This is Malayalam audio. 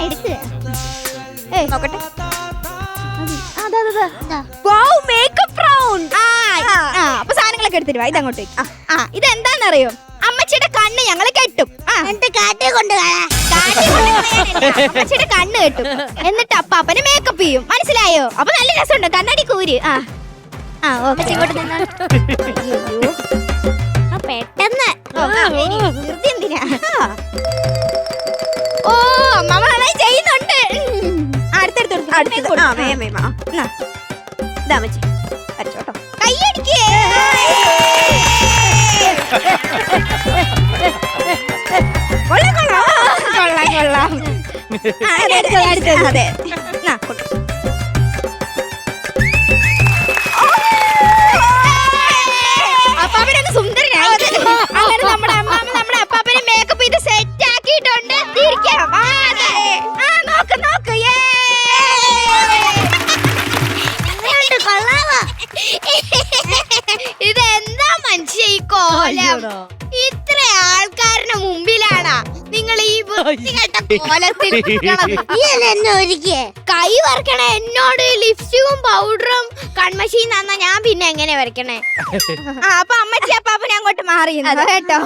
എടുക്ക്. നോക്കട്ടെ. അപ്പൊ സാധനങ്ങളൊക്കെ എടുത്തിട്ട് വാ. ഇതങ്ങോട്ട് ഇതെന്താന്നറിയോ? അമ്മച്ചിയുടെ കണ്ണ് ഞങ്ങള് കെട്ടും. കാട്ടി കൊണ്ട് അമ്മച്ചിയുടെ കണ്ണ് കെട്ടും. എന്നിട്ട് അപ്പാപ്പനെ മേക്കപ്പ് ചെയ്യും. മനസ്സിലായോ? അപ്പൊ നല്ല രസമുണ്ട്. കണ്ണാടി കൂര്. ഇങ്ങോട്ട് നിന്നാ പെട്ടെന്ന് എന്തിനാ? ഓ അമ്മ നന്നായി ചെയ്യുന്നുണ്ട്. വരച്ചോട്ടോ. കയ്യടിക്കേ. കൊള്ളാം. അതെ. അപ്പാപ്പനൊക്കെ സുന്ദരനായി. അങ്ങനെ നമ്മുടെ അമ്മാമ്മ നമ്മുടെ അപ്പാപ്പനെ മേക്കപ്പ് ചെയ്ത് സെറ്റ് ആക്കിയിട്ടുണ്ട്. നോക്ക്. ഇതെന്താ മനുഷ്യ ഈ കോലം? ഇത്ര ആൾക്കാരുടെ മുമ്പിലാണാ നിങ്ങൾ ഈ വൃത്തികെട്ട കോലത്തിൽ കൈ വരക്കണേ? എന്നോട് ലിപ്സ്റ്റിക്കും പൗഡറും കൺമഷിയും തന്നാ ഞാൻ പിന്നെ എങ്ങനെ വരക്കണേ? അപ്പൊ അമ്മച്ചി അപ്പാപ്പനെ അങ്ങോട്ട് മാറി കേട്ടോ.